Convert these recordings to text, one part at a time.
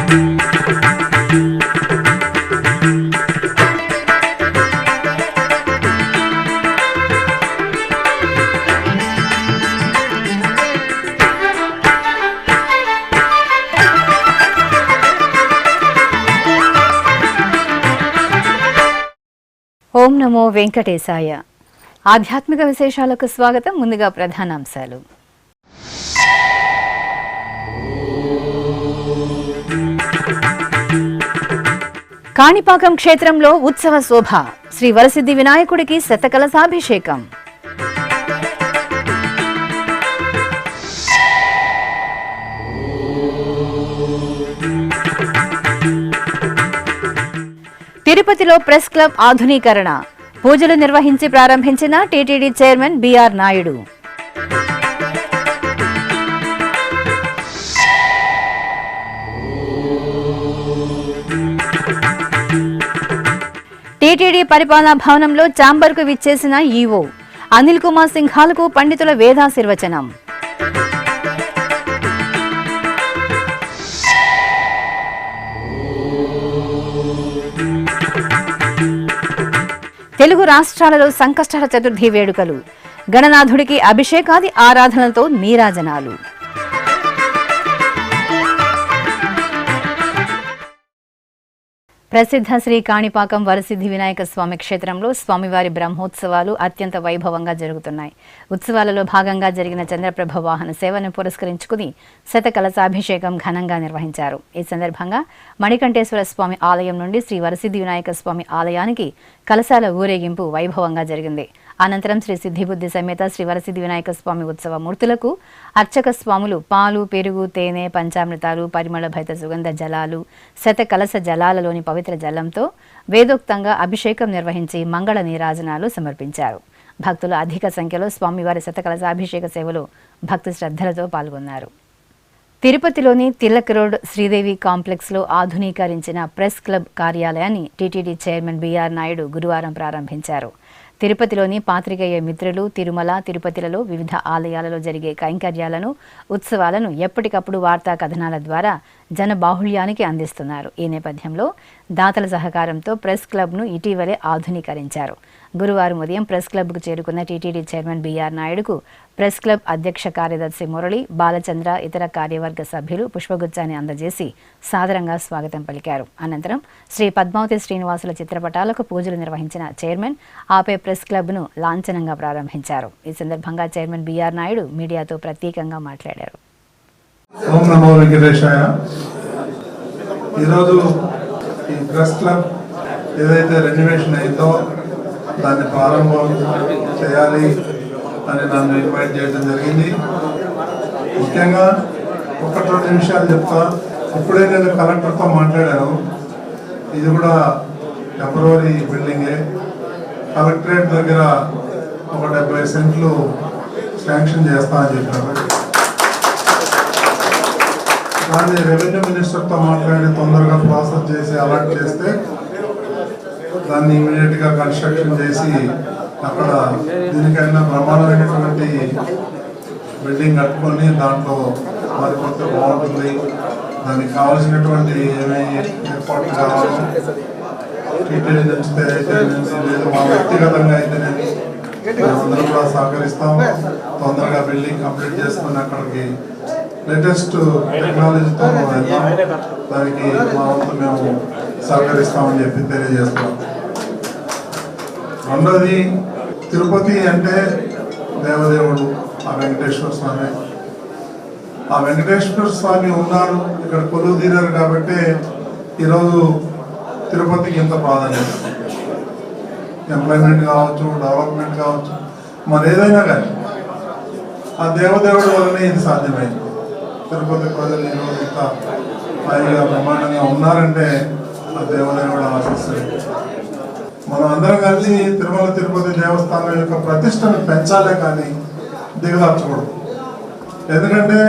ఓం నమో వెంకటేశాయ. ఆధ్యాత్మిక విశేషాలకు స్వాగతం. ముందుగా ప్రధానాంశాలు. కాణిపాకం క్షేత్రంలో ఉత్సవ శోభ. శ్రీ వరసిద్ధి వినాయకుడికి శతకలశాభిషేకం. తిరుపతిలో ప్రెస్ క్లబ్ ఆధునీకరణ. పూజలు నిర్వహించి ప్రారంభించిన టీటీడీ చైర్మన్ బిఆర్ నాయుడు. టీటీడీ పరిపాలనా భవనంలో ఛాంబర్కు విచ్చేసిన ఈవో అనిల్ కుమార్ సింఘాల్కు పండితుల వేదాశీర్వచనం. తెలుగు రాష్ట్రాలలో సంకష్టహర చతుర్థి వేడుకలు. గణనాథుడికి అభిషేకాది ఆరాధనలతో నీరాజనాలు. ప్రసిద్ధ శ్రీ కాణిపాకం వరసిద్ధి వినాయక స్వామి క్షేత్రంలో స్వామివారి బ్రహ్మోత్సవాలు అత్యంత వైభవంగా జరుగుతున్నాయి. ఉత్సవాలలో భాగంగా జరిగిన చంద్రప్రభ వాహన సేవను పురస్కరించుకుని శతకలశాభిషేకం ఘనంగా నిర్వహించారు. ఈ సందర్భంగా మణికంఠేశ్వర స్వామి ఆలయం నుండి శ్రీ వరసిద్ధి వినాయక స్వామి ఆలయానికి కలశాల ఊరేగింపు వైభవంగా జరిగింది. అనంతరం శ్రీ సిద్ధిబుద్ధి సమేత శ్రీ వరసిద్ధి వినాయక స్వామి ఉత్సవ మూర్తులకు అర్చక స్వాములు పాలు, పెరుగు, తేనె, పంచామృతాలు, పరిమళ భైత సుగంధ జలాలు, శతకలశ జలాలలోని పవిత్ర జలంతో వేదోక్తంగా అభిషేకం నిర్వహించి మంగళ నీరాజనాలు సమర్పించారు. భక్తులు అధిక సంఖ్యలో స్వామివారి శతకలశాభిషేక సేవలో భక్తి శ్రద్ధలతో పాల్గొన్నారు. తిరుపతిలోని తిలక్ రోడ్ శ్రీదేవి కాంప్లెక్స్లో ఆధునీకరించిన ప్రెస్ క్లబ్ కార్యాలయాన్ని టీటీడీ చైర్మన్ బిఆర్ నాయుడు గురువారం ప్రారంభించారు. తిరుపతిలోని పాత్రికేయ మిత్రులు తిరుమల, తిరుపతిలలో వివిధ ఆలయాలలో జరిగే కైంకర్యాలను, ఉత్సవాలను ఎప్పటికప్పుడు వార్తా కథనాల ద్వారా జనబాహుళ్యానికి అందిస్తున్నారు. ఈ నేపథ్యంలో దాతల సహకారంతో ప్రెస్ క్లబ్ను ఇటీవలే ఆధునీకరించారు. గురువారం ఉదయం ప్రెస్ క్లబ్కు చేరుకున్న టీటీడీ చైర్మన్ బిఆర్ నాయుడుకు ప్రెస్ క్లబ్ అధ్యక్ష కార్యదర్శి మురళి, బాలచంద్ర, ఇతర కార్యవర్గ సభ్యులు పుష్పగుచ్చాన్ని అందజేసి సాదరంగా స్వాగతం పలికారు. అనంతరం శ్రీ పద్మావతి శ్రీనివాసుల చిత్రపటాలకు పూజలు నిర్వహించిన చైర్మన్ ఆపై ప్రెస్ క్లబ్ను లాంఛనంగా ప్రారంభించారు. ఈ సందర్భంగా చైర్మన్ బిఆర్ నాయుడు మీడియాతో ప్రత్యేకంగా మాట్లాడారు. ఓం నమో వెంకటేశాయ. ఈరోజు ఈ ప్రెస్ క్లబ్ ఏదైతే రెన్యువేషన్ అయిందో దాన్ని ప్రారంభం చేయాలి అని నన్ను ఇన్వైట్ చేయడం జరిగింది. ముఖ్యంగా 1-2 నిమిషాలు చెప్తా. ఇప్పుడే నేను కలెక్టర్తో మాట్లాడాను. ఇది కూడా టెంపరరీ బిల్డింగే. కలెక్టరేట్ దగ్గర ఒక 70 సెంట్లు శాంక్షన్ చేస్తా అని చెప్పారు. దాన్ని రెవెన్యూ మినిస్టర్తో మాట్లాడి తొందరగా ప్రాసెస్ చేసి అలాట్ చేస్తే దాన్ని ఇమీడియట్గా కన్స్ట్రక్షన్ చేసి అక్కడ దీనికైనా బ్రహ్మాండమైనటువంటి బిల్డింగ్ కట్టుకొని దాంట్లో మారిపోతే బాగుంటుంది. దానికి కావాల్సినటువంటి ఏమేమి ఏర్పాట్లు కావాలో టీటీడీ నుంచి అయితే లేదు, మా వ్యక్తిగతంగా అయితే అందరూ కూడా సహకరిస్తాం. తొందరగా బిల్డింగ్ కంప్లీట్ చేసుకుని అక్కడికి లేటెస్ట్ టెక్నాలజీతో దానికి మా వంతు మేము సహకరిస్తామని చెప్పి తెలియజేస్తాం. రెండోది, తిరుపతి అంటే దేవదేవుడు ఆ వెంకటేశ్వర స్వామి. ఆ వెంకటేశ్వర స్వామి ఉన్నారు, ఇక్కడ కొలువు తీరారు కాబట్టి ఈరోజు తిరుపతికి ఇంత ప్రాధాన్యత. ఎంప్లాయ్మెంట్ కావచ్చు, డెవలప్మెంట్ కావచ్చు, మరి ఏదైనా కానీ ఆ దేవదేవుడి వల్లనే ఇది సాధ్యమైంది. తిరుపతి ప్రజలు ఈరోజు ఇంత హాయిగా బ్రహ్మాండంగా ఉన్నారంటే ఆ దేవదేవుడు ఆశిస్తుంది. మనం అందరం కలిసి తిరుమల తిరుపతి దేవస్థానం యొక్క ప్రతిష్టను పెంచాలే కానీ దిగదార్చకూడదు. ఎందుకంటే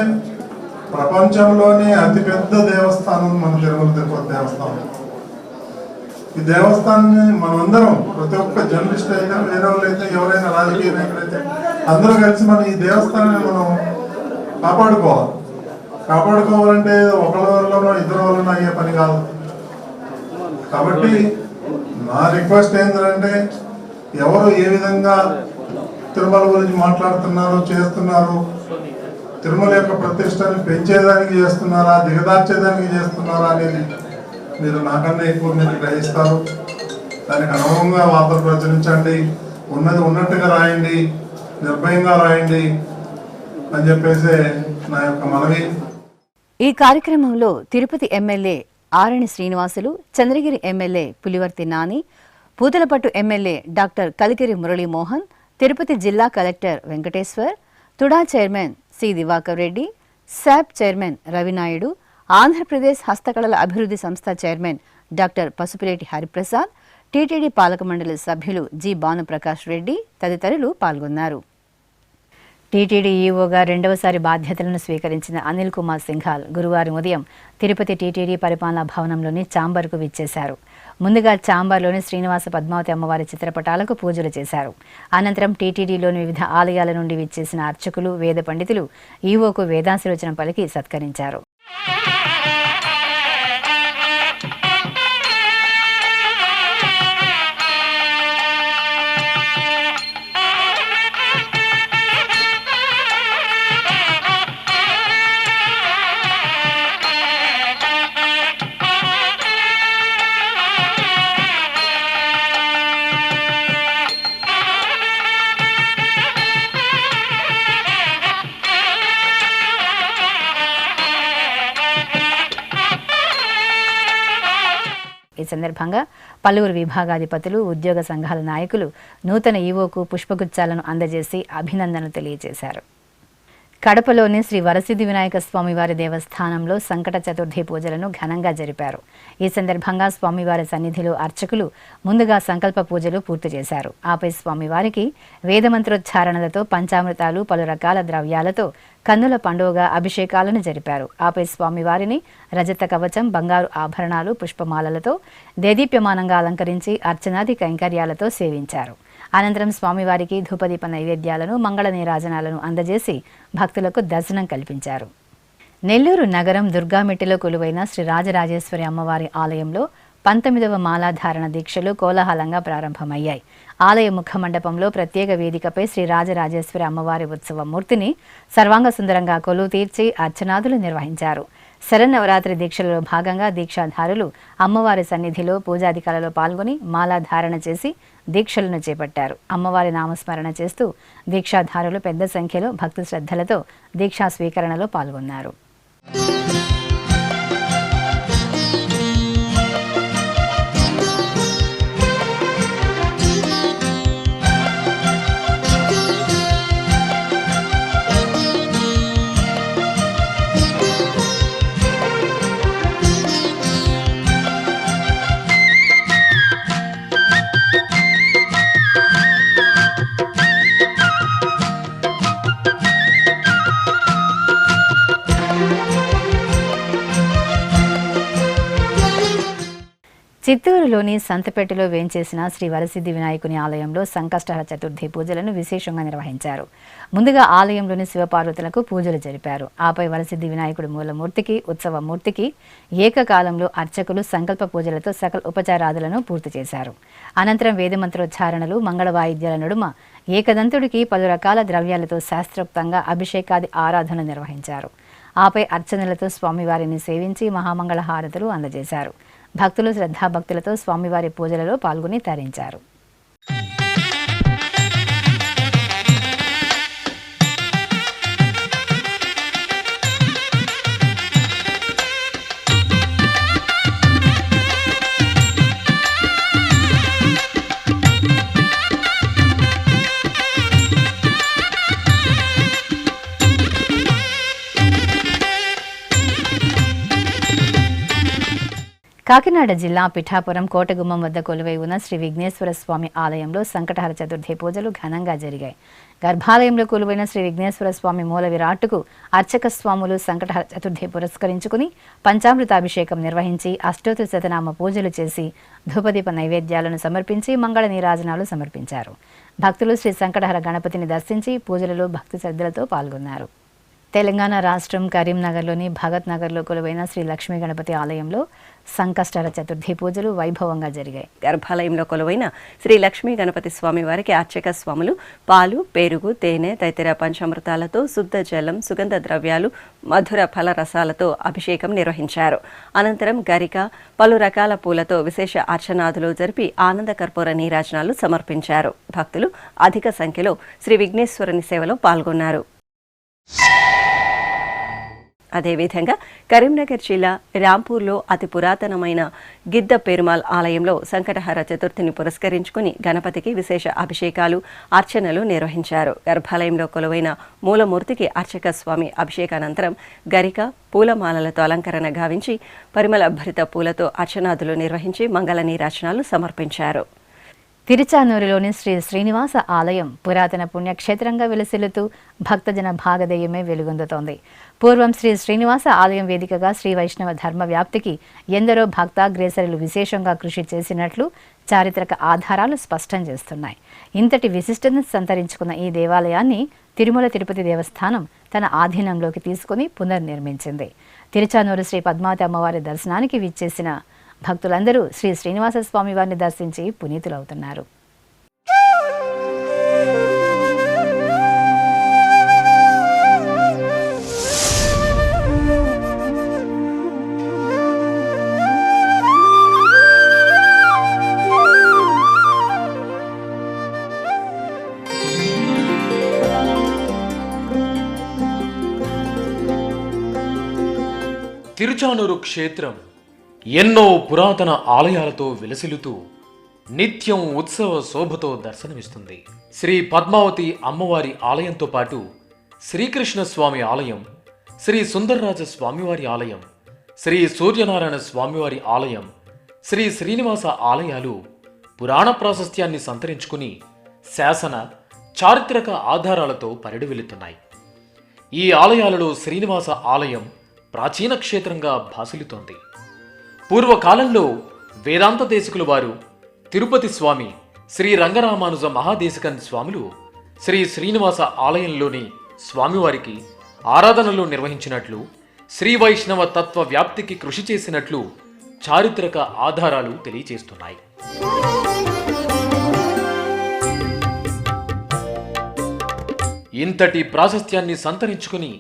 ప్రపంచంలోనే అతిపెద్ద దేవస్థానం మన తిరుమల తిరుపతి దేవస్థానం. ఈ దేవస్థానాన్ని మనమందరం, ప్రతి ఒక్క జర్నలిస్ట్ అయినా, వేరే వాళ్ళు అయితే, ఎవరైనా రాజకీయ నాయకులైతే అందరూ కలిసి మనం ఈ దేవస్థానాన్ని మనం కాపాడుకోవాలి. కాపాడుకోవాలంటే ఒకళ్ళ వల్లనో ఇద్దరు వలన అయ్యే పని కాదు. కాబట్టి నా రిక్వెస్ట్ ఏంటంటే ఎవరు ఏ విధంగా తిరుమల గురించి మాట్లాడుతున్నారు, చేస్తున్నారు, తిరుమల యొక్క ప్రతిష్టని పెంచేదానికి చేస్తున్నారా, దిగదార్చేదానికి చేస్తున్నారా అనేది మీరు నాకన్నా ఎక్కువ మీరు గ్రహిస్తారు. దానికి అనుభవంగా వార్తలు ప్రచురించండి, ఉన్నది ఉన్నట్టుగా రాయండి, నిర్భయంగా రాయండి అని చెప్పేసి నా యొక్క మనవి. ఈ కార్యక్రమంలో Tirupati MLA Arani Srinivasulu, Chandragiri MLA Pulivarthi Nani, Puthalapattu MLA doctor Kalikiri Muralimohan, Tirupati జిల్లా collector Venkateshwar, TUDA chairman C Diwakar Reddy, SAAP chairman Ravinaidu, Andhra Pradesh హస్తకళల అభివృద్ధి సంస్థ చైర్మన్ డాక్టర్ పసుపులేటి హరిప్రసాద్, టీటీడీ పాలక మండలి సభ్యులు జి భానుప్రకాష్ రెడ్డి తదితరులు పాల్గొన్నారు. టీటీడీ ఈవోగా రెండవసారి బాధ్యతలను స్వీకరించిన అనిల్ కుమార్ సింఘాల్ గురువారం ఉదయం తిరుపతి టీటీడీ పరిపాలనా భవనంలోని ఛాంబర్కు విచ్చేశారు. ముందుగా ఛాంబర్లోని శ్రీనివాస పద్మావతి అమ్మవారి చిత్రపటాలకు పూజలు చేశారు. అనంతరం టీటీడీలోని వివిధ ఆలయాల నుండి విచ్చేసిన అర్చకులు, వేద పండితులు ఈవోకు వేదాశీర్వచనం పలికి సత్కరించారు. ఈ సందర్భంగా పలువురు విభాగాధిపతులు, ఉద్యోగ సంఘాల నాయకులు నూతన ఈవోకు పుష్పగుచ్చాలను అందజేసి అభినందనలు తెలియజేశారు. కడపలోని శ్రీ వరసిద్ధి వినాయక స్వామివారి దేవస్థానంలో సంకట చతుర్థి పూజలను ఘనంగా జరిపారు. ఈ సందర్భంగా స్వామివారి సన్నిధిలో అర్చకులు ముందుగా సంకల్ప పూజలు పూర్తి చేశారు. ఆపై స్వామివారికి వేదమంత్రోచ్చారణలతో, పంచామృతాలు, పలు రకాల ద్రవ్యాలతో కన్నుల పండుగగా అభిషేకాలను జరిపారు. ఆపై స్వామివారిని రజత కవచం, బంగారు ఆభరణాలు, పుష్పమాలలతో దేదీప్యమానంగా అలంకరించి అర్చనాది కైంకర్యాలతో సేవించారు. అనంతరం స్వామివారికి ధూపదీప నైవేద్యాలను, మంగళ నీరాజనాలను అందజేసి భక్తులకు దర్శనం కల్పించారు. నెల్లూరు నగరం దుర్గామిట్టిలో కొలువైన శ్రీ రాజరాజేశ్వరి అమ్మవారి ఆలయంలో 19వ మాలాధారణ దీక్షలు కోలాహలంగా ప్రారంభమయ్యాయి. ఆలయ ముఖ మండపంలో ప్రత్యేక వేదికపై శ్రీ రాజరాజేశ్వరి అమ్మవారి ఉత్సవ మూర్తిని సర్వాంగ సుందరంగా కొలువు తీర్చి అర్చనాదులు నిర్వహించారు. శరన్నవరాత్రి దీక్షలలో భాగంగా దీక్షాధారులు అమ్మవారి సన్నిధిలో పూజాధికారులలో పాల్గొని మాలాధారణ చేసి దీక్షలను చేపట్టారు. అమ్మవారి నామస్మరణ చేస్తూ దీక్షాధారులు పెద్ద సంఖ్యలో భక్తి శ్రద్ధలతో దీక్షా స్వీకరణలో పాల్గొన్నారు. చిత్తూరులోని సంతపేటలో వేంచేసిన శ్రీ వరసిద్ధి వినాయకుని ఆలయంలో సంకష్టహర చతుర్థి పూజలను విశేషంగా నిర్వహించారు. ముందుగా ఆలయంలోని శివపార్వతులకు పూజలు జరిపారు. ఆపై వరసిద్ధి వినాయకుడి మూలమూర్తికి, ఉత్సవ మూర్తికి ఏకకాలంలో అర్చకులు సంకల్ప పూజలతో సకల ఉపచారాదులను పూర్తి చేశారు. అనంతరం వేదమంత్రోచ్చారణలు, మంగళ వాయిద్యాల నడుమ ఏకదంతుడికి పలు రకాల ద్రవ్యాలతో శాస్త్రోక్తంగా అభిషేకాది ఆరాధన నిర్వహించారు. ఆపై అర్చనలతో స్వామివారిని సేవించి మహామంగళ హారతులు అందజేశారు. భక్తులు శ్రద్ధాభక్తులతో స్వామివారి పూజలలో పాల్గొని తరించారు. కాకినాడ జిల్లా పిఠాపురం కోటగుమ్మం వద్ద కొలువై ఉన్న శ్రీ విఘ్నేశ్వర స్వామి ఆలయంలో సంకటహర చతుర్థి పూజలు ఘనంగా జరిగాయి. గర్భాలయంలో కొలువైన శ్రీ విఘ్నేశ్వర స్వామి మూల విరాట్టుకు అర్చక స్వాములు సంకటహర చతుర్థి పురస్కరించుకుని పంచామృతాభిషేకం నిర్వహించి అష్టోత్తర శతనామ పూజలు చేసి ధూపదీప నైవేద్యాలను సమర్పించి మంగళ నీరాజనాలు సమర్పించారు. భక్తులు శ్రీ సంకటహర గణపతిని దర్శించి పూజలలో భక్తి శ్రద్ధలతో పాల్గొన్నారు. తెలంగాణ రాష్ట్రం కరీంనగర్లోని భగత్ నగర్లో కొలువైన శ్రీ లక్ష్మీ గణపతి ఆలయంలో సంకష్టహర చతుర్థి పూజలు వైభవంగా జరిగాయి. గర్భాలయంలో కొలువైన శ్రీ లక్ష్మీ గణపతి స్వామి వారికి అర్చక స్వాములు పాలు, పెరుగు, తేనె తదితర పంచామృతాలతో శుద్ధ జలం, సుగంధ ద్రవ్యాలు, మధుర ఫల రసాలతో అభిషేకం నిర్వహించారు. అనంతరం గరిక, పలు రకాల పూలతో విశేష అర్చనాదులు జరిపి ఆనంద కర్పూర నీరాజనాలు సమర్పించారు. భక్తులు అధిక సంఖ్యలో శ్రీ విఘ్నేశ్వరుని సేవలో పాల్గొన్నారు. అదేవిధంగా కరీంనగర్ జిల్లా రాంపూర్లో అతి పురాతనమైన గిద్ద పెరుమాల్ ఆలయంలో సంకటహర చతుర్థిని పురస్కరించుకుని గణపతికి విశేష అభిషేకాలు, అర్చనలు నిర్వహించారు. గర్భాలయంలో కొలువైన మూలమూర్తికి అర్చక స్వామి అభిషేకానంతరం గరిక, పూలమాలలతో అలంకరణ గావించి పరిమళ భరిత పూలతో అర్చనాదులు నిర్వహించి మంగళ నీరాజనాలు సమర్పించారు. తిరుచానూరులోని శ్రీ శ్రీనివాస ఆలయం పురాతన పుణ్యక్షేత్రంగా విలసిల్లుతూ భక్తజన భాగధేయమే వెలుగొందుతోంది. పూర్వం శ్రీ శ్రీనివాస ఆలయం వేదికగా శ్రీ వైష్ణవ ధర్మ వ్యాప్తికి ఎందరో భక్తాగ్రేసరులు విశేషంగా కృషి చేసినట్లు చారిత్రక ఆధారాలు స్పష్టం చేస్తున్నాయి. ఇంతటి విశిష్టతను సంతరించుకున్న ఈ దేవాలయాన్ని తిరుమల తిరుపతి దేవస్థానం తన ఆధీనంలోకి తీసుకుని పునర్నిర్మించింది. తిరుచానూరు శ్రీ పద్మావతి అమ్మవారి దర్శనానికి విచ్చేసిన భక్తులందరూ శ్రీ శ్రీనివాస స్వామి వారిని దర్శించి పునీతులవుతున్నారు. తిరుచానూరు క్షేత్రం ఎన్నో పురాతన ఆలయాలతో విలసిల్లుతూ నిత్యం ఉత్సవ శోభతో దర్శనమిస్తుంది. శ్రీ పద్మావతి అమ్మవారి ఆలయంతో పాటు శ్రీకృష్ణ స్వామి ఆలయం, శ్రీ సుందరరాజ స్వామివారి ఆలయం, శ్రీ సూర్యనారాయణ స్వామివారి ఆలయం, శ్రీ శ్రీనివాస ఆలయాలు పురాణ ప్రాశస్త్యాన్ని సంతరించుకుని శాసన, చారిత్రక ఆధారాలతో పరిడివెళుతున్నాయి. ఈ ఆలయాలలో శ్రీనివాస ఆలయం ప్రాచీన క్షేత్రంగా భాసిల్లుతోంది. పూర్వకాలంలో వేదాంత దేశికులు వారు తిరుపతి స్వామి, శ్రీ రంగరామానుజ మహాదేశికన్ స్వాములు శ్రీ శ్రీనివాస ఆలయంలోని స్వామివారికి ఆరాధనలు నిర్వహించినట్లు, శ్రీ వైష్ణవ తత్వ వ్యాప్తికి కృషి చేసినట్లు చారిత్రక ఆధారాలు తెలియజేస్తున్నాయి. ఇంతటి ప్రాశస్త్యాన్ని సంతరించుకుని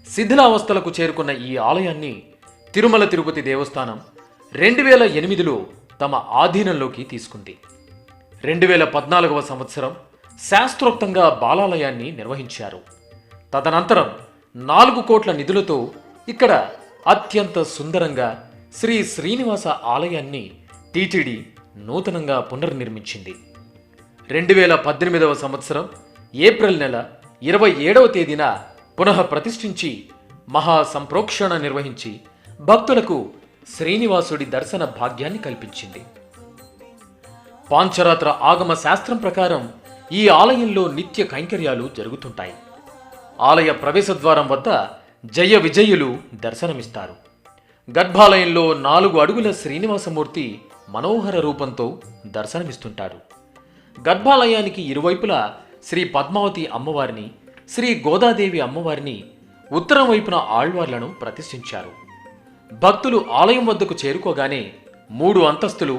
శిథిలావస్థలకు చేరుకున్న ఈ ఆలయాన్ని తిరుమల తిరుపతి దేవస్థానం 2008లో తమ ఆధీనంలోకి తీసుకుంది. 2014వ సంవత్సరం శాస్త్రోక్తంగా బాలాలయాన్ని నిర్వహించారు. తదనంతరం 4 కోట్ల నిధులతో ఇక్కడ అత్యంత సుందరంగా శ్రీ శ్రీనివాస ఆలయాన్ని టీటీడీ నూతనంగా పునర్నిర్మించింది. 2018వ సంవత్సరం ఏప్రిల్ నెల 27వ తేదీన పునః ప్రతిష్ఠించి మహా సంప్రోక్షణ నిర్వహించి భక్తులకు శ్రీనివాసుడి దర్శన భాగ్యాన్ని కల్పించింది. పాంచరాత్ర ఆగమ శాస్త్రం ప్రకారం ఈ ఆలయంలో నిత్య కైంకర్యాలు జరుగుతుంటాయి. ఆలయ ప్రవేశద్వారం వద్ద జయ విజయులు దర్శనమిస్తారు. గర్భాలయంలో 4 అడుగుల శ్రీనివాసమూర్తి మనోహర రూపంతో దర్శనమిస్తుంటారు. గర్భాలయానికి ఇరువైపులా శ్రీ పద్మావతి అమ్మవారిని, శ్రీ గోదాదేవి అమ్మవారిని, ఉత్తరం వైపున ఆళ్వార్లను ప్రతిష్ఠించారు. భక్తులు ఆలయం వద్దకు చేరుకోగానే 3 అంతస్తులు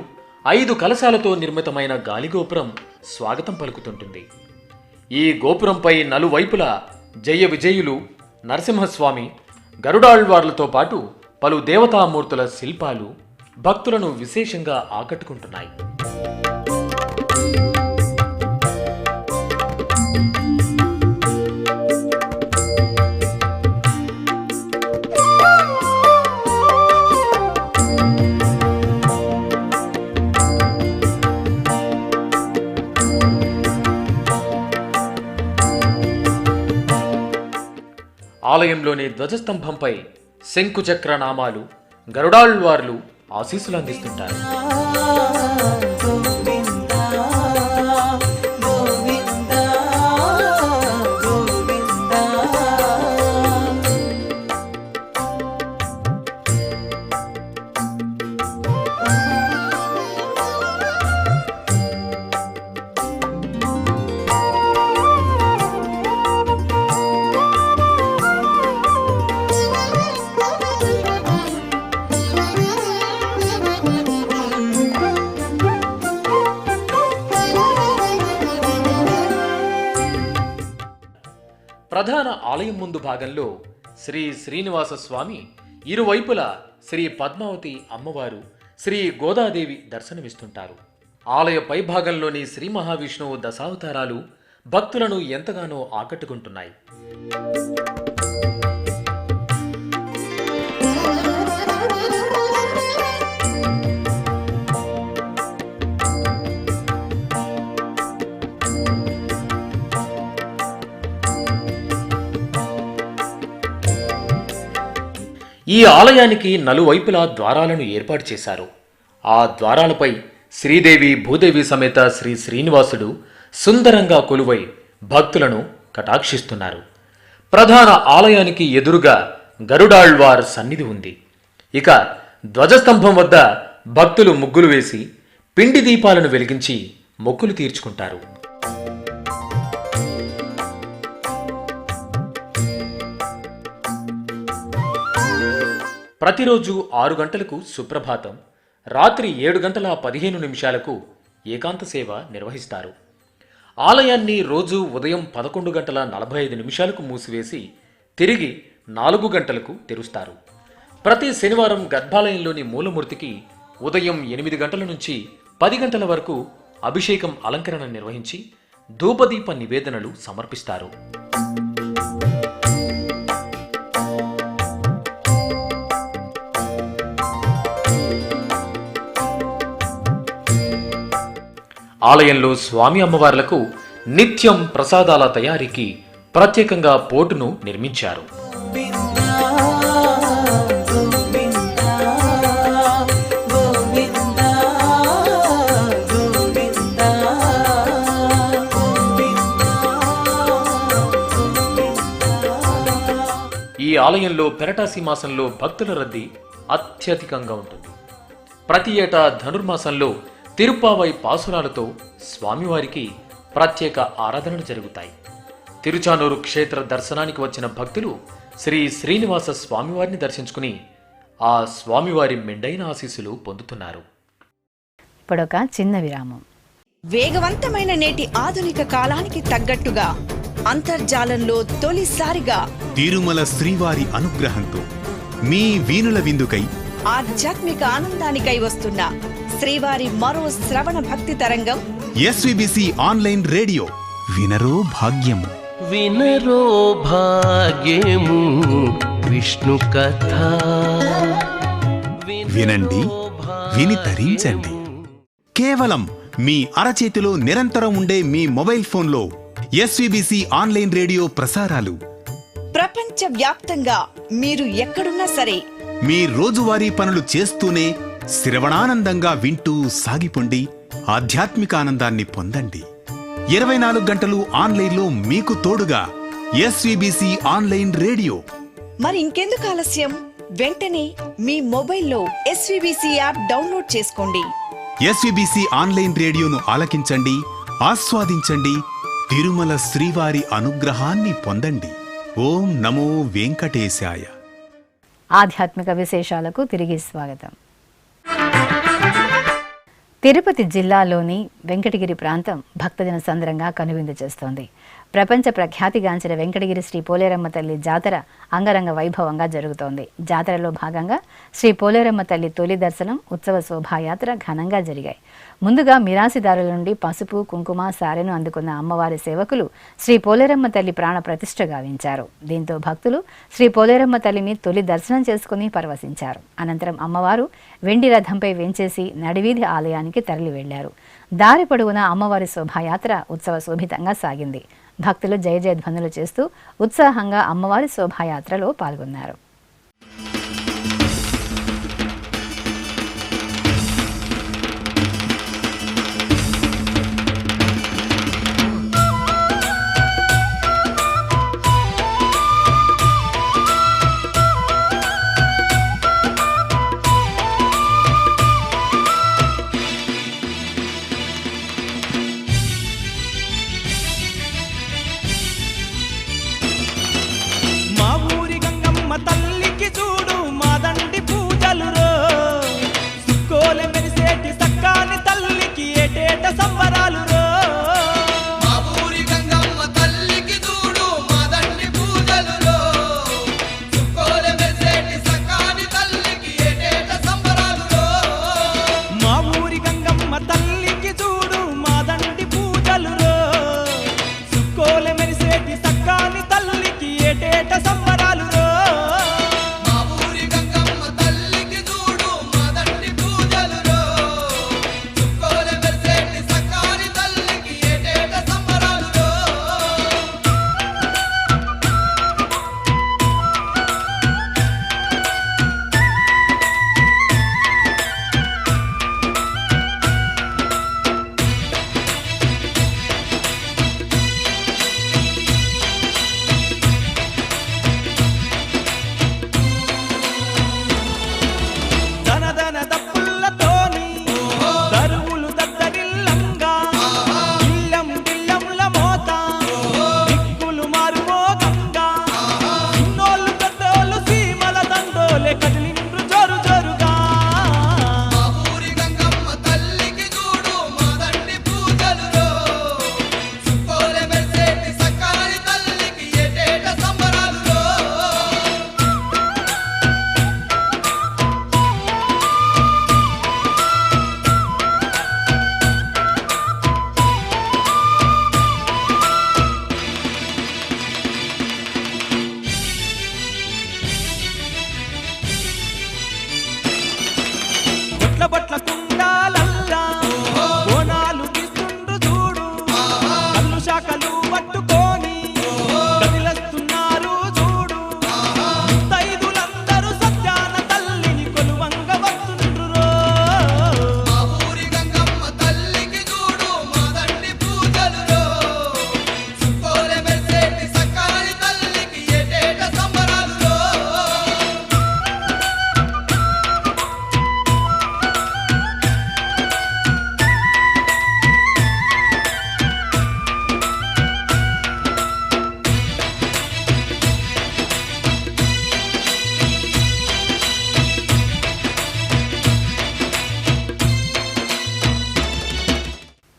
5 కలశాలతో నిర్మితమైన గాలిగోపురం స్వాగతం పలుకుతుంటుంది. ఈ గోపురంపై నలువైపులా జయ విజయులు, నరసింహస్వామి, గరుడాళ్వార్లతో పాటు పలు దేవతామూర్తుల శిల్పాలు భక్తులను విశేషంగా ఆకట్టుకుంటున్నాయి. ఆలయంలోని ధ్వజస్తంభంపై శంకుచక్ర నామాలు, గరుడాళ్వార్లు ఆశీస్సులు అందిస్తుంటారు. ప్రధాన ఆలయం ముందు భాగంలో శ్రీ శ్రీనివాస స్వామి, ఇరువైపులా శ్రీ పద్మావతి అమ్మవారు, శ్రీ గోదాదేవి దర్శనమిస్తుంటారు. ఆలయ పైభాగంలోని శ్రీ మహావిష్ణువు దశావతారాలు భక్తులను ఎంతగానో ఆకట్టుకుంటున్నాయి. ఈ ఆలయానికి నలువైపులా ద్వారాలను ఏర్పాటు చేశారు. ఆ ద్వారాలపై శ్రీదేవి భూదేవి సమేత శ్రీ శ్రీనివాసుడు సుందరంగా కొలువై భక్తులను కటాక్షిస్తున్నారు. ప్రధాన ఆలయానికి ఎదురుగా గరుడాళ్వార్ సన్నిధి ఉంది. ఇక ధ్వజస్తంభం వద్ద భక్తులు ముగ్గులు వేసి పిండి దీపాలను వెలిగించి మొక్కులు తీర్చుకుంటారు. ప్రతిరోజు 6 గంటలకు సుప్రభాతం, రాత్రి 7 గంటల 15 నిమిషాలకు ఏకాంత సేవ నిర్వహిస్తారు. ఆలయాన్ని రోజు ఉదయం 11 గంటల 45 నిమిషాలకు మూసివేసి తిరిగి 4 గంటలకు తెరుస్తారు. ప్రతి శనివారం గర్భాలయంలోని మూలమూర్తికి ఉదయం 8 గంటల నుంచి 10 గంటల వరకు అభిషేకం అలంకరణ నిర్వహించి ధూపదీప నివేదనలు సమర్పిస్తారు. ఆలయంలో స్వామి అమ్మవార్లకు నిత్యం ప్రసాదాల తయారీకి ప్రత్యేకంగా పోటును నిర్మించారు. ఈ ఆలయంలో పెరటాసి మాసంలో భక్తుల రద్దీ అత్యధికంగా ఉంటుంది. ప్రతి ఏటా ధనుర్మాసంలో తిరుప్పావై పాసురాలతో స్వామివారికి ప్రత్యేక ఆరాధనలు జరుగుతాయి. తిరుచానూరు క్షేత్ర దర్శనానికి వచ్చిన భక్తులు శ్రీ శ్రీనివాస స్వామివారిని దర్శించుకుని ఆ స్వామివారి మెండైన ఆశీస్సులు పొందుతున్నారు. ఇప్పుడొక చిన్న విరామం. వేగవంతమైన నేటి ఆధునిక కాలానికి తగ్గట్టుగా అంతర్జాలంలో తొలిసారిగా తిరుమల శ్రీవారి అనుగ్రహంతో మీ వీణుల విందుకై ఆధ్యాత్మిక ఆనందానికై వస్తున్న శ్రీవారి మరో శ్రవణ భక్తి తరంగం ఎస్విబిసి ఆన్లైన్ రేడియో. వినరో భాగ్యము, వినరో భాగ్యము విష్ణు కథ. వినండి, విని తరించండి. కేవలం మీ అరచేతిలో నిరంతరం ఉండే మీ మొబైల్ ఫోన్లో ఎస్విబిసి ఆన్లైన్ రేడియో ప్రసారాలు ప్రపంచ వ్యాప్తంగా మీరు ఎక్కడున్నా సరే మీ రోజువారీ పనులు చేస్తూనే శ్రవణానందంగా వింటూ సాగిపోండి. ఆధ్యాత్మిక ఆనందాన్ని పొందండి. 24 గంటలు ఆన్లైన్లో మీకు తోడుగా ఎస్విబిసి ఆన్లైన్ రేడియో. మరి ఇంకెందుకు ఆలస్యం? వెంటనే మీ మొబైల్లో ఎస్విబిసి యాప్ డౌన్లోడ్ చేసుకోండి. ఎస్విబిసి ఆన్లైన్ రేడియోను ఆలకించండి, ఆస్వాదించండి. తిరుమల శ్రీవారి అనుగ్రహాన్ని పొందండి. ఓం నమో వెంకటేశాయ. ఆధ్యాత్మిక విశేషాలకు తిరిగి స్వాగతం. తిరుపతి జిల్లాలోని వెంకటగిరి ప్రాంతం భక్తజన సంద్రంగా కనువిందు చేస్తోంది. ప్రపంచ ప్రఖ్యాతిగాంచిన వెంకటగిరి శ్రీ పోలేరమ్మ తల్లి జాతర అంగరంగ వైభవంగా జరుగుతోంది. జాతరలో భాగంగా శ్రీ పోలేరమ్మ తల్లి తొలి దర్శనం, ఉత్సవ శోభాయాత్ర ఘనంగా జరిగాయి. ముందుగా మిరాసిదారుల నుండి పసుపు, కుంకుమ, సారెను అందుకున్న అమ్మవారి సేవకులు శ్రీ పోలేరమ్మ తల్లి ప్రాణ ప్రతిష్ఠ గావించారు. దీంతో భక్తులు శ్రీ పోలేరమ్మ తల్లిని తొలి దర్శనం చేసుకుని పరవశించారు. అనంతరం అమ్మవారు వెండి రథంపై వెంచేసి నడివీధి ఆలయానికి తరలి వెళ్లారు. దారి పొడవునా అమ్మవారి శోభాయాత్ర ఉత్సవ శోభితంగా సాగింది. భక్తులు జయ జయధ్వనులు చేస్తూ ఉత్సాహంగా అమ్మవారి శోభాయాత్రలో పాల్గొన్నారు. మా ఊరి గంగమ్మ తల్లి బొట్ల కుండాలల్లా బోనాలు తీస్తుండ్రు చూడు కళ్ళు శాఖలు పట్టుకొని కదిలస్తున్నారు చూడు ముత్తైదులందరూ సత్యాన తల్లిని కొలువంగ వస్తుండ్రు రో. మా ఊరి గంగమ్మ తల్లికి చూడు మా దండి పూజలు రో. చుక్కోలే మెరిసేటి సక్కాని తల్లికి ఏటేట సంబరాలు రో.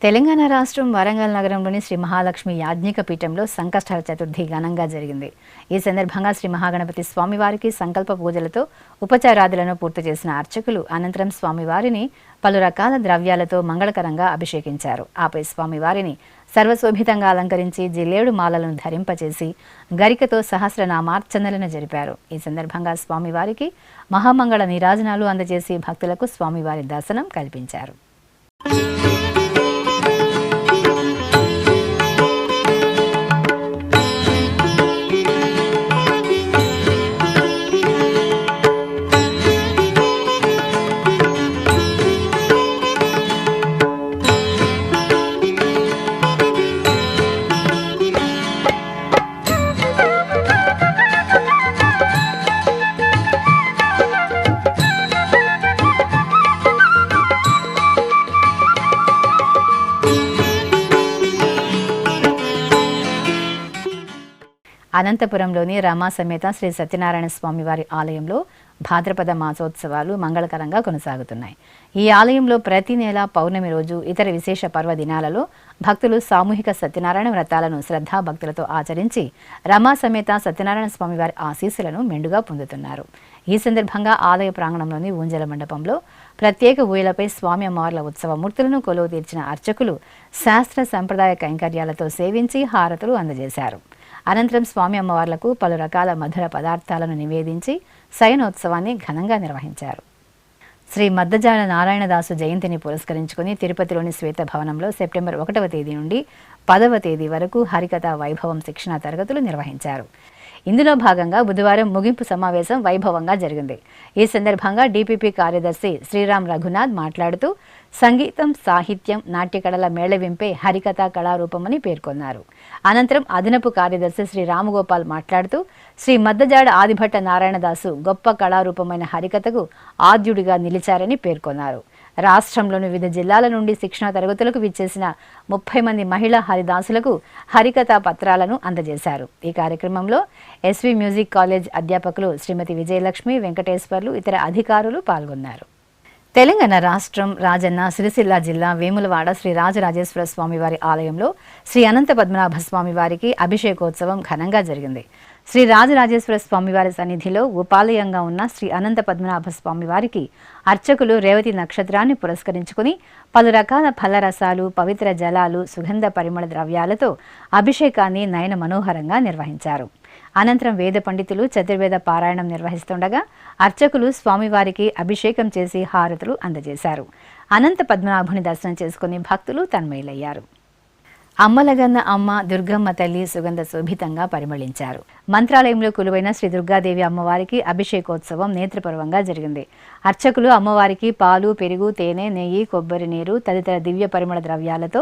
తెలంగాణ రాష్ట్రం వరంగల్ నగరంలోని శ్రీ మహాలక్ష్మి యాజ్ఞిక పీఠంలో సంకష్టహర చతుర్థి ఘనంగా జరిగింది. ఈ సందర్భంగా శ్రీ మహాగణపతి స్వామివారికి సంకల్ప పూజలతో ఉపచారాదులను పూర్తి చేసిన అర్చకులు అనంతరం స్వామివారిని పలు రకాల ద్రవ్యాలతో మంగళకరంగా అభిషేకించారు. ఆపై స్వామివారిని సర్వశోభితంగా అలంకరించి జిల్లేడు మాలలను ధరింపచేసి గరికతో సహస్రనామార్చనలను జరిపారు. ఈ సందర్భంగా స్వామివారికి మహామంగళ నీరాజనాలు అందజేసి భక్తులకు స్వామివారి దర్శనం కల్పించారు. అనంతపురంలోని రమా సమేత శ్రీ సత్యనారాయణ స్వామివారి ఆలయంలో భాద్రపద మాసోత్సవాలు మంగళకరంగా కొనసాగుతున్నాయి. ఈ ఆలయంలో ప్రతి నెల పౌర్ణమి రోజు ఇతర విశేష పర్వదినాలలో భక్తులు సామూహిక సత్యనారాయణ వ్రతాలను శ్రద్ధాభక్తులతో ఆచరించి రమా సమేత సత్యనారాయణ స్వామివారి ఆశీస్సులను మెండుగా పొందుతున్నారు. ఈ సందర్భంగా ఆలయ ప్రాంగణంలోని ఊంజల మండపంలో ప్రత్యేక ఊయలపై స్వామి అమ్మవార్ల ఉత్సవ మూర్తులను కొలువు తీర్చిన అర్చకులు శాస్త్ర సంప్రదాయ కైంకర్యాలతో సేవించి హారతులు అందజేశారు. అనంతరం స్వామి అమ్మవార్లకు పలు రకాల మధుర పదార్థాలను నివేదించి శయనోత్సవాన్ని ఘనంగా నిర్వహించారు. శ్రీ మద్దజాడ నారాయణదాసు జయంతిని పురస్కరించుకుని తిరుపతిలోని శ్వేత భవనంలో సెప్టెంబర్ 1వ తేదీ నుండి 10వ తేదీ వరకు హరికథా వైభవం శిక్షణా తరగతులు నిర్వహించారు. ఇందులో భాగంగా బుధవారం ముగింపు సమావేశం వైభవంగా జరిగింది. ఈ సందర్భంగా డిపిపి కార్యదర్శి శ్రీరామ్ రఘునాథ్ మాట్లాడుతూ సంగీతం, సాహిత్యం, నాట్యకళల మేళవింపే హరికథా కళారూపమని పేర్కొన్నారు. అనంతరం అదనపు కార్యదర్శి శ్రీ రామగోపాల్ మాట్లాడుతూ శ్రీ మద్దజాడ ఆదిభట్ట నారాయణదాసు గొప్ప కళారూపమైన హరికథకు ఆద్యుడిగా నిలిచారని పేర్కొన్నారు. రాష్ట్రంలోని వివిధ జిల్లాల నుండి శిక్షణ తరగతులకు విచ్చేసిన 30 మంది మహిళా హరిదాసులకు హరికథా పత్రాలను అందజేశారు. ఈ కార్యక్రమంలో ఎస్వి మ్యూజిక్ కాలేజ్ అధ్యాపకులు శ్రీమతి విజయలక్ష్మి, వెంకటేశ్వర్లు, ఇతర అధికారులు పాల్గొన్నారు. తెలంగాణ రాష్ట్రం రాజన్న సిరిసిల్ల జిల్లా వేములవాడ శ్రీ రాజరాజేశ్వర స్వామివారి ఆలయంలో శ్రీ అనంత పద్మనాభ స్వామివారికి అభిషేకోత్సవం ఘనంగా జరిగింది. శ్రీ రాజరాజేశ్వర స్వామివారి సన్నిధిలో ఉపాలయంగా ఉన్న శ్రీ అనంత పద్మనాభ స్వామివారికి అర్చకులు రేవతి నక్షత్రాన్ని పురస్కరించుకుని పలు రకాల ఫలరసాలు, పవిత్ర జలాలు, సుగంధ పరిమళ ద్రవ్యాలతో అభిషేకాన్ని నయన మనోహరంగా నిర్వహించారు. అనంతరం వేద పండితులు చతుర్వేద పారాయణం నిర్వహిస్తుండగా అర్చకులు స్వామివారికి అభిషేకం చేసి హారతులు అందజేశారు. అనంత పద్మనాభుని దర్శనం చేసుకుని భక్తులు తన్మయులయ్యారు. అమ్మలగన్న అమ్మ దుర్గమ్మ తల్లి సుగంధ శోభితంగా పరిమళించారు. మంత్రాలయంలో కొలువైన శ్రీ దుర్గాదేవి అమ్మవారికి అభిషేకోత్సవం నేత్రపర్వంగా జరిగింది. అర్చకులు అమ్మవారికి పాలు, పెరుగు, తేనె, నెయ్యి, కొబ్బరి నీరు తదితర దివ్య పరిమళ ద్రవ్యాలతో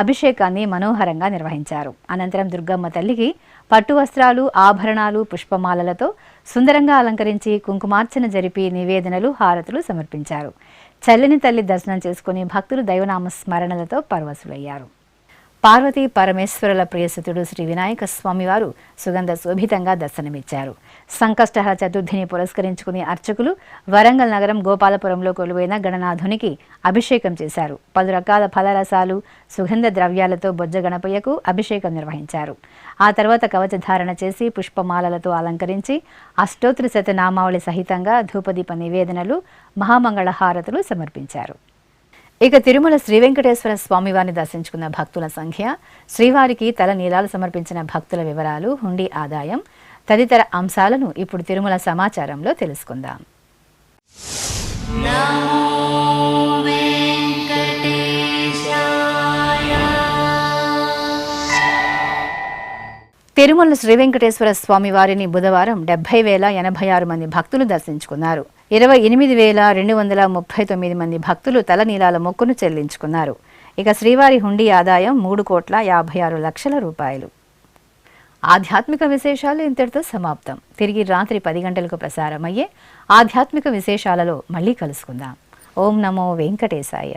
అభిషేకాన్ని మనోహరంగా నిర్వహించారు. అనంతరం దుర్గమ్మ తల్లికి పట్టు వస్త్రాలు, ఆభరణాలు, పుష్పమాలలతో సుందరంగా అలంకరించి కుంకుమార్చన జరిపి నివేదనలు, హారతులు సమర్పించారు. చల్లని తల్లి దర్శనం చేసుకుని భక్తులు దైవనామ స్మరణలతో పరవశులయ్యారు. పార్వతీ పరమేశ్వరుల ప్రియసుతుడు శ్రీ వినాయక స్వామివారు సుగంధ శోభితంగా దర్శనమిచ్చారు. సంకష్టహర చతుర్థిని పురస్కరించుకుని అర్చకులు వరంగల్ నగరం గోపాలపురంలో కొలువైన గణనాథునికి అభిషేకం చేశారు. పలు రకాల ఫలరసాలు, సుగంధ ద్రవ్యాలతో బొజ్జ గణపయ్యకు అభిషేకం నిర్వహించారు. ఆ తర్వాత కవచధారణ చేసి పుష్పమాలలతో అలంకరించి అష్టోత్తర శతనామావళి సహితంగా ధూపదీప నివేదనలు, మహామంగళ హారతులు సమర్పించారు. ఇక తిరుమల శ్రీ వెంకటేశ్వర స్వామివారిని దర్శించుకున్న భక్తుల సంఖ్య, శ్రీవారికి తల నీలాలు సమర్పించిన భక్తుల వివరాలు, హుండీ ఆదాయం తదితర అంశాలను ఇప్పుడు తిరుమల సమాచారంలో తెలుసుకుందాం. తిరుమల శ్రీ వెంకటేశ్వర స్వామి వారిని బుధవారం 70,086 మంది భక్తులు దర్శించుకున్నారు. 28,239 మంది భక్తులు తలనీలాల మొక్కును చెల్లించుకున్నారు. ఇక శ్రీవారి హుండీ ఆదాయం 3,56,00,000 రూపాయలు. ఆధ్యాత్మిక విశేషాలు ఇంతటితో సమాప్తం. తిరిగి రాత్రి 10 గంటలకు ప్రసారమయ్యే ఆధ్యాత్మిక విశేషాలలో మళ్ళీ కలుసుకుందాం. ఓం నమో వెంకటేశాయ.